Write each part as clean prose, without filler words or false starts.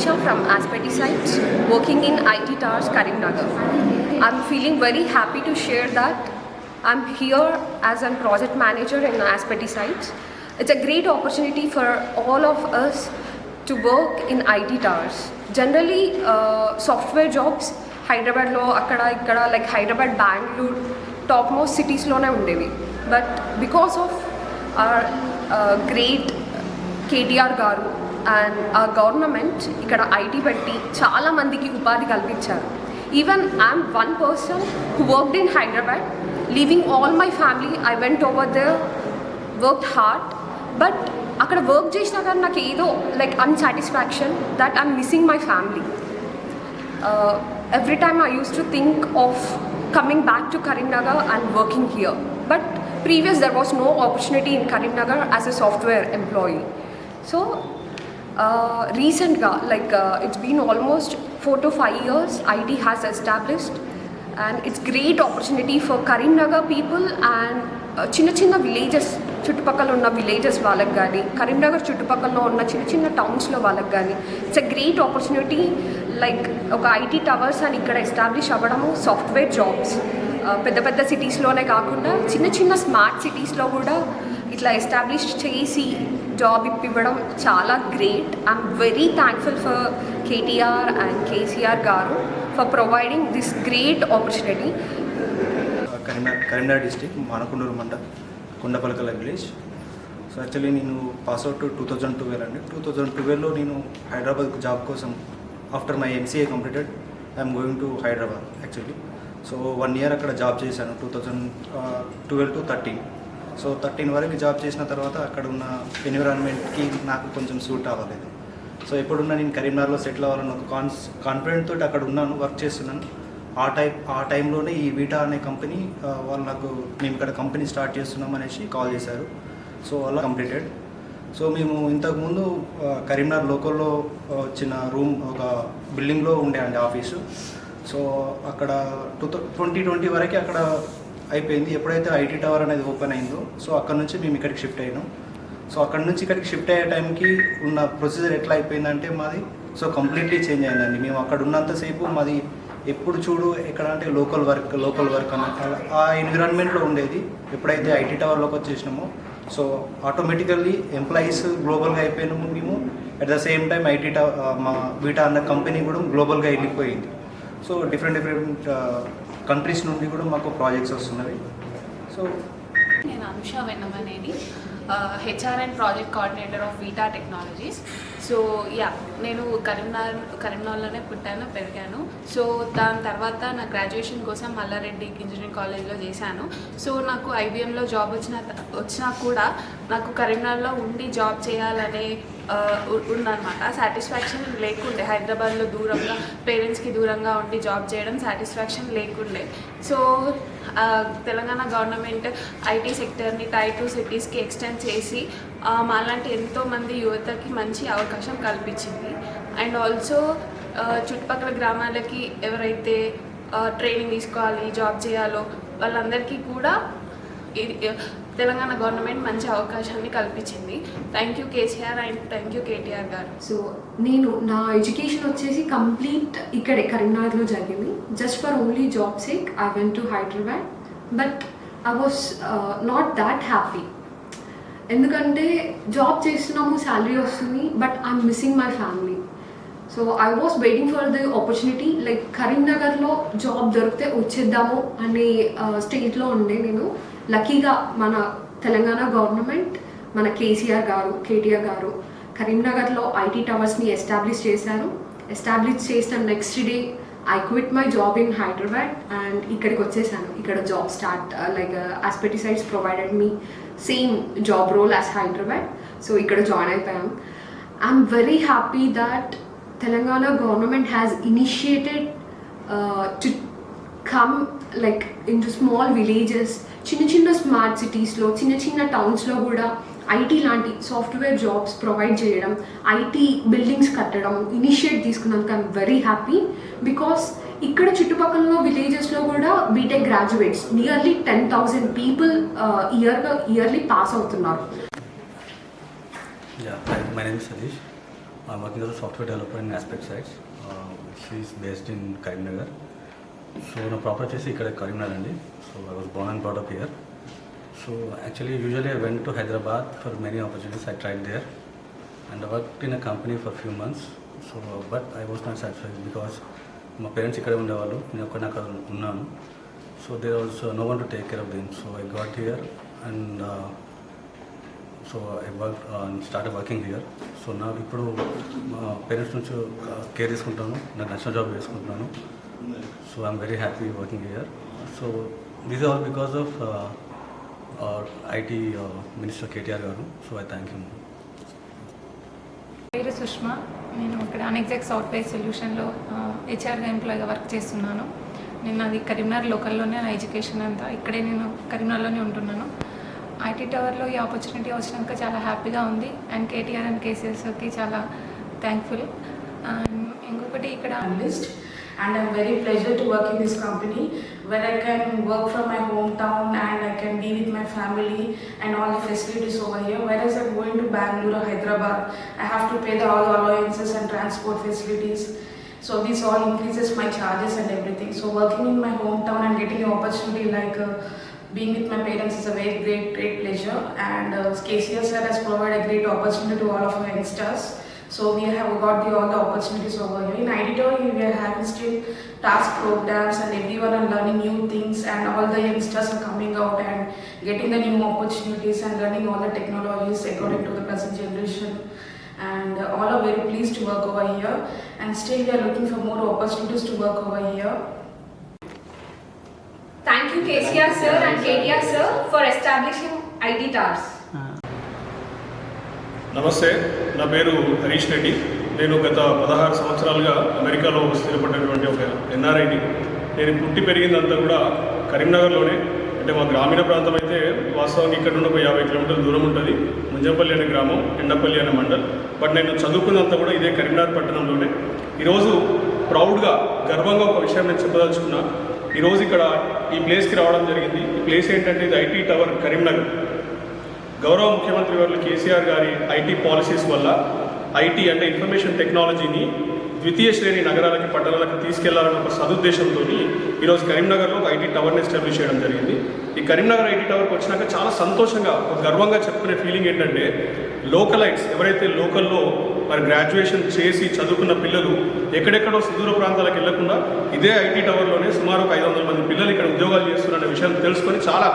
Anisha from Aspeti Sites, working in IT Towers, Karimnagar. I'm feeling very happy to share that I'm here as a project manager in Aspeti Sites. It's a great opportunity for all of us to work in IT Towers. Generally, software jobs, Hyderabad lo akkada like Hyderabad, Bangalore, topmost cities lone undevi. But because of our great KTR garu and our government ikkada IT petti chaala mandiki upadi kalpincharu. Even I'm one person who worked in Hyderabad, leaving all my family. I went over there, worked hard, but అక్కడ work చేసినా కానీ నాకు ఏదో like unsatisfaction that I'm missing my family. Every time I use to think of coming back to Karimnagar and working here, but previous there was no opportunity in Karimnagar as a software employee. So రీసెంట్గా like it's been almost 4 to 5 years IT has established, and it's great opportunity for Karimnagar people and చిన్న villages చుట్టుపక్కల ఉన్న villages వాళ్ళకి కానీ కరీంనగర్ చుట్టుపక్కల ఉన్న చిన్న టౌన్స్లో వాళ్ళకి కానీ it's a great opportunity. Like ఒక IT టవర్స్ అని ఇక్కడ ఎస్టాబ్లిష్ అవ్వడము, సాఫ్ట్వేర్ జాబ్స్ పెద్ద సిటీస్లోనే కాకుండా చిన్న స్మార్ట్ సిటీస్లో కూడా ఇట్లా ఎస్టాబ్లిష్ చేసి జాబ్ ఇప్పివ్వడం చాలా great. I'm very thankful for KTR and KCR garu for providing this great opportunity. Karimnagar district Manakondur mandal Kondapalakala village. So actually నేను పాస్అవుట్ 2012 అండి. 2012లో నేను హైదరాబాద్ జాబ్ కోసం after my MCA completed I'm going to Hyderabad actually. So 1 year అక్కడ job చేశాను 2012 to 13. So 13 వరకు job చేసిన తర్వాత అక్కడ ఉన్న ఎన్విరాన్మెంట్కి నాకు కొంచెం సూట్ అవ్వలేదు. సో ఎప్పుడున్నా నేను కరీంనగర్లో సెటిల్ అవ్వాలని ఒక కాన్ఫిడెంట్ తోటి అక్కడ ఉన్నాను, వర్క్ చేస్తున్నాను. ఆ టైంలోనే ఈ వీటా అనే కంపెనీ వాళ్ళు నాకు మేము ఇక్కడ కంపెనీ స్టార్ట్ చేస్తున్నాం అనేసి కాల్ చేశారు. సో అలా కంప్లీటెడ్. సో మేము ఇంతకుముందు కరీంనగర్ లోకల్లో చిన్న రూమ్ ఒక బిల్డింగ్లో ఉండే అండి ఆఫీసు. సో అక్కడ 2020 వరకు అక్కడ అయిపోయింది. ఎప్పుడైతే IT టవర్ అనేది ఓపెన్ అయిందో సో అక్కడ నుంచి మేము ఇక్కడికి షిఫ్ట్ అయినాం. సో అక్కడ నుంచి ఇక్కడికి షిఫ్ట్ అయ్యే టైంకి ఉన్న ప్రొసీజర్ ఎట్లా అయిపోయిందంటే మాది సో కంప్లీట్లీ చేంజ్ అయిందండి. మేము అక్కడ ఉన్నంతసేపు మాది ఎప్పుడు చూడు ఎక్కడ అంటే లోకల్ వర్క్ అని ఆ ఎన్విరాన్మెంట్లో ఉండేది. ఎప్పుడైతే IT టవర్లోకి వచ్చేసినామో సో ఆటోమేటికల్లీ ఎంప్లాయీస్ గ్లోబల్గా అయిపోయినాము మేము. At the same time IT tower మా వీటా అన్న కంపెనీ కూడా గ్లోబల్గా వెళ్ళిపోయింది. సో డిఫరెంట్ కంట్రీస్ నుండి కూడా మాకు ప్రాజెక్ట్స్ వస్తున్నవి. సో నేను Anusha Vennamaneni, HR and project coordinator of Vita technologies. So నేను కరీంనగర్లోనే పుట్టాను, పెరిగాను. సో దాని తర్వాత నా గ్రాడ్యుయేషన్ కోసం మల్లారెడ్డి ఇంజనీరింగ్ కాలేజ్లో చేశాను. సో నాకు IBMలో జాబ్ వచ్చినా కూడా నాకు కరీంనగర్లో ఉండి జాబ్ చేయాలనే ఉందన్నమాట. సాటిస్ఫాక్షన్ లేకుండే, హైదరాబాద్లో దూరంగా పేరెంట్స్కి దూరంగా ఉండి జాబ్ చేయడం సాటిస్ఫాక్షన్ లేకుండే. సో తెలంగాణ గవర్నమెంట్ IT సెక్టర్ని Tier 2 సిటీస్కి ఎక్స్టెండ్ చేసి మాలాంటి ఎంతోమంది యువతకి మంచి అవకాశం కల్పించింది. అండ్ ఆల్సో చుట్టుపక్కల గ్రామాలకి ఎవరైతే ట్రైనింగ్ తీసుకోవాలి, జాబ్ చేయాలో వాళ్ళందరికీ కూడా తెలంగాణ గవర్నమెంట్ మంచి అవకాశాన్ని కల్పించింది. Thank you KCR and thank you KTR గారు. సో నేను నా ఎడ్యుకేషన్ వచ్చేసి కంప్లీట్ ఇక్కడే కరీంనగర్లో జరిగింది. Just for only job sake I went to Hyderabad, but I was not that happy. ఎందుకంటే జాబ్ చేస్తున్నాము, శాలరీ వస్తుంది, but I'm missing my family. So I was waiting for the opportunity like కరీంనగర్లో job దొరికితే వచ్చేద్దాము అనే స్టేజ్లో ఉండే నేను. లక్కీగా మన తెలంగాణ గవర్నమెంట్, మన KTR గారు కరీంనగర్లో IT టవర్స్ని ఎస్టాబ్లిష్ చేశారు. ఎస్టాబ్లిష్ చేసిన next day I quit my job in Hyderabad and ఇక్కడికి వచ్చేసాను. ఇక్కడ job start like Aspeti Sites provided me same job role as Hyderabad. So ఇక్కడ జాయిన్ అయిపోయాం. I'm very happy that Telangana government has initiated to come like in to small villages, చిన్న smart సిటీస్లో, చిన్న టౌన్స్లో కూడా IT లాంటి సాఫ్ట్వేర్ జాబ్స్ ప్రొవైడ్ చేయడం, IT buildings కట్టడం ఇనిషియేట్ తీసుకున్నందుకు ఐఎమ్ వెరీ హ్యాపీ. బికాస్ ఇక్కడ చుట్టుపక్కల విలేజెస్లో కూడా BTech graduates nearly 10,000 people yearly pass అవుతున్నారు. My name is Satish. I'm working as a software developer in Aspect Sites. She is based in Karimnagar. So నా proper వచ్చేసి ఇక్కడ కరీంనగర్ అండి. So I was born and brought up here. So actually usually I went to Hyderabad for many opportunities. I tried there and I worked in a company for a few months. So but I was not satisfied because మా parents ఇక్కడే ఉండేవాళ్ళు, నేను ఒక్కడిని అక్కడ ఉన్నాను. So there was no one to take care of them. So I got here and so I worked and started working here. So నా ఇప్పుడు మా పేరెంట్స్ నుంచి కేర్ తీసుకుంటాను, నాకు నచ్చిన జాబ్ చేసుకుంటున్నాను. So I'm very happy working here. So this is all because of IT Minister KTR garu. So I thank him. పేరు సుష్మా. నేను ఇక్కడ అనెగ్జాక్ట్ సాఫ్ట్వేర్ సొల్యూషన్లో హెచ్ఆర్గా ఎంప్లాయ్గా వర్క్ చేస్తున్నాను. నేను అది కరీంనగర్ లోకల్లోనే నా ఎడ్యుకేషన్ అంతా ఇక్కడే, నేను కరీంనగర్లోనే ఉంటున్నాను. ఐటీ టవర్లో ఈ ఆపర్చునిటీ వచ్చినాక చాలా హ్యాపీగా ఉంది. అండ్ కేటీఆర్ అండ్ కేసీఎస్కి చాలా థ్యాంక్ఫుల్. అండ్ ఇంకొకటి ఇక్కడ analyst, and I'm very pleasure to work in this company where I can work from my hometown and I can be with my family and all the facilities over here. Whereas I'm going to Bangalore or Hyderabad, I have to pay all the allowances and transport facilities. So this all increases my charges and everything. So working in my hometown and getting an opportunity like being with my parents is a very great pleasure. And KCS sir has provided a great opportunity to all of our youngsters. So we have got all the opportunities over here. In editor, we are having still task programs and everyone are learning new things, and all the youngsters are coming out and getting the new opportunities and learning all the technologies according to the present generation. And all are very pleased to work over here, and still we are looking for more opportunities to work over here. Thank you KCR sir and KTR sir for establishing IT towers. నమస్తే, నా పేరు హరీష్ రెడ్డి. నేను గత 16 సంవత్సరాలుగా అమెరికాలో స్థిరపడినటువంటి ఒక ఎన్ఆర్ఐని. నేను పుట్టి పెరిగిందంతా కూడా కరీంనగర్లోనే. అంటే మా గ్రామీణ ప్రాంతం అయితే వాస్తవానికి ఇక్కడ నుండి ఒక 50 కిలోమీటర్ల దూరం ఉంటుంది. ముంజంపల్లి అనే గ్రామం, ఎండపల్లి అనే మండల్. బట్ నేను చదువుకున్నంతా కూడా ఇదే కరీంనగర్ పట్టణంలోనే. ఈరోజు ప్రౌడ్గా, గర్వంగా ఒక విషయం నేను చెప్పదలుచుకున్నా. ఈరోజు ఇక్కడ ఈ ప్లేస్కి రావడం జరిగింది. ఈ ప్లేస్ ఏంటంటే ఇది ఐటీ టవర్ కరీంనగర్. గౌరవ ముఖ్యమంత్రి వారు కేసీఆర్ గారి ఐటీ పాలసీస్ వల్ల ఐటీ అంటే ఇన్ఫర్మేషన్ టెక్నాలజీని ద్వితీయ శ్రేణి నగరాలకి, పట్టణాలకు తీసుకెళ్లాలన్న ఒక సదుద్దేశంతో ఈరోజు కరీంనగర్లో ఒక ఐటీ టవర్ని ఎస్టాబ్లిష్ చేయడం జరిగింది. ఈ కరీంనగర్ ఐటీ టవర్కి వచ్చినాక చాలా సంతోషంగా, ఒక గర్వంగా చెప్పుకునే ఫీలింగ్ ఏంటంటే లోకలైట్స్ ఎవరైతే లోకల్లో మరి గ్రాడ్యుయేషన్ చేసి చదువుకున్న పిల్లలు ఎక్కడెక్కడో సుదూర ప్రాంతాలకు వెళ్లకుండా ఇదే ఐటీ టవర్లోనే సుమారు 500 మంది పిల్లలు ఇక్కడ ఉద్యోగాలు చేస్తున్న విషయం తెలుసుకొని చాలా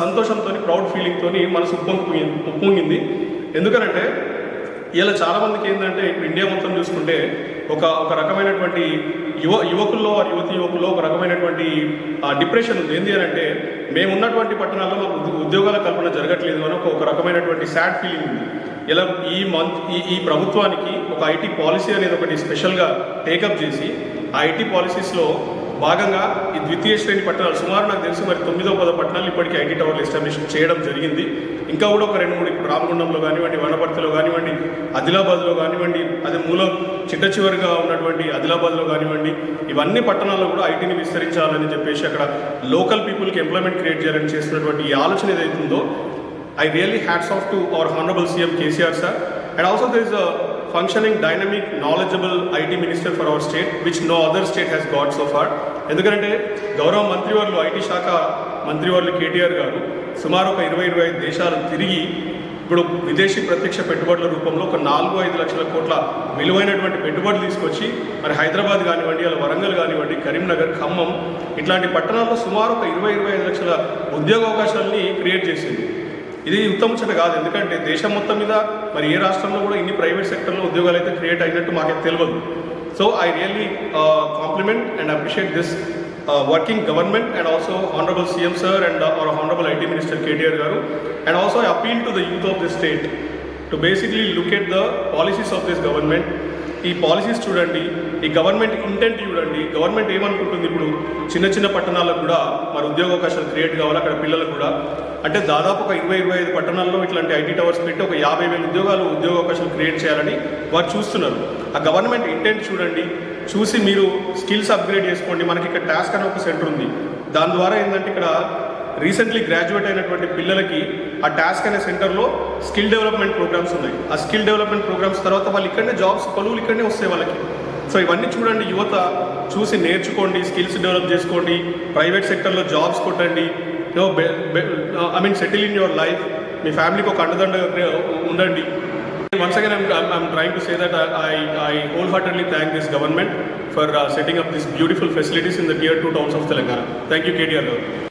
సంతోషంతో, ప్రౌడ్ ఫీలింగ్తో మనసు ఉప్పొంగింది. ఎందుకనంటే ఇలా చాలామందికి ఏంటంటే ఇప్పుడు ఇండియా మొత్తం చూసుకుంటే ఒక రకమైనటువంటి యువకుల్లో, యువతి యువకుల్లో ఒక రకమైనటువంటి డిప్రెషన్ ఉంది. ఏంటి అని అంటే మేమున్నటువంటి పట్టణాల్లో మాకు ఉద్యోగాల కల్పన జరగట్లేదు అని ఒక రకమైనటువంటి సాడ్ ఫీలింగ్ ఉంది. ఇలా ఈ ప్రభుత్వానికి ఒక ఐటీ పాలసీ అనేది ఒకటి స్పెషల్గా టేకప్ చేసి ఆ ఐటీ పాలసీస్లో భాగంగా ఈ ద్వితీయ శ్రేణి పట్టణాలు సుమారు నాకు తెలిసి మరి 9-10 పట్టణాలు ఇప్పటికీ ఐటీ టవర్లు ఎస్టాబ్లిష్ చేయడం జరిగింది. ఇంకా కూడా ఒక 2-3 ఇప్పుడు రామగుండంలో కానివ్వండి, వనపర్తిలో కానివ్వండి, ఆదిలాబాద్లో కానివ్వండి, అదే చిట్ట చివరిగా ఉన్నటువంటి ఆదిలాబాద్లో కానివ్వండి, ఇవన్నీ పట్టణాల్లో కూడా ఐటీని విస్తరించాలని చెప్పేసి అక్కడ లోకల్ పీపుల్కి ఎంప్లాయ్మెంట్ క్రియేట్ చేయాలని చేస్తున్నటువంటి ఈ ఆలోచన ఏదైతుందో I really hats off to our Honorable CM KCR sir, and also there is a functioning, dynamic, knowledgeable IT minister for our state, which no other state has got so far. ఎందుకంటే గౌరవ మంత్రివర్యులు IT శాఖ మంత్రివర్యులు కేటీఆర్ గారు సుమారు ఒక 20-25 దేశాలు తిరిగి ఇప్పుడు విదేశీ ప్రత్యక్ష పెట్టుబడుల రూపంలో ఒక 4-5 లక్షల కోట్ల విలువైనటువంటి పెట్టుబడులు తీసుకొచ్చి మరి హైదరాబాద్ కానివ్వండి, అలా వరంగల్ కానివ్వండి, కరీంనగర్, ఖమ్మం ఇట్లాంటి పట్టణాల్లో సుమారు ఒక 20-25 లక్షల ఉద్యోగ అవకాశాలని క్రియేట్ చేసింది. ఇది ఉత్తముచ్చట కాదు. ఎందుకంటే దేశం మొత్తం మీద మరి ఏ రాష్ట్రంలో కూడా ఇన్ని ప్రైవేట్ సెక్టర్లో ఉద్యోగాలు అయితే క్రియేట్ అయినట్టు మాకైతే తెలియదు. So I really compliment and appreciate this working government and also Honorable CM sir and our Honorable IT Minister KTR garu, and also I appeal to the youth of this state to basically look at the policies of this government. ఈ policies చూడండి, ఈ government intent చూడండి. Government ఏమనుకుంటుంది, ఇప్పుడు చిన్న పట్టణాలకు కూడా మరి ఉద్యోగ అవకాశాలు క్రియేట్ కావాలి అక్కడ పిల్లలకు కూడా. అంటే దాదాపు ఒక 20-25 పట్టణాల్లో ఇట్లాంటి ఐటీ టవర్స్ పెట్టి ఒక 50,000 ఉద్యోగ అవకాశాలు క్రియేట్ చేయాలని వారు చూస్తున్నారు. ఆ గవర్నమెంట్ ఇంటెంట్ చూడండి, చూసి మీరు స్కిల్స్ అప్గ్రేడ్ చేసుకోండి. మనకి ఇక్కడ టాస్క్ అనే ఒక సెంటర్ ఉంది. దాని ద్వారా ఏంటంటే ఇక్కడ రీసెంట్లీ గ్రాడ్యుయేట్ అయినటువంటి పిల్లలకి ఆ టాస్క్ అనే సెంటర్లో స్కిల్ డెవలప్మెంట్ ప్రోగ్రామ్స్ ఉన్నాయి. ఆ స్కిల్ డెవలప్మెంట్ ప్రోగ్రామ్స్ తర్వాత వాళ్ళు ఇక్కడనే జాబ్స్ కొలువులు ఇక్కడనే వస్తాయి వాళ్ళకి. సో ఇవన్నీ చూడండి, యువత చూసి నేర్చుకోండి, స్కిల్స్ డెవలప్ చేసుకోండి, ప్రైవేట్ సెక్టర్లో జాబ్స్ కొట్టండి, సెటిల్ ఇన్ యువర్ లైఫ్, మీ ఫ్యామిలీకి ఒక అండదండగా ఉండండి. Once again, I'm trying to say that I wholeheartedly thank this government for setting up these beautiful facilities in the tier 2 towns of Telangana. Thank you, KTR.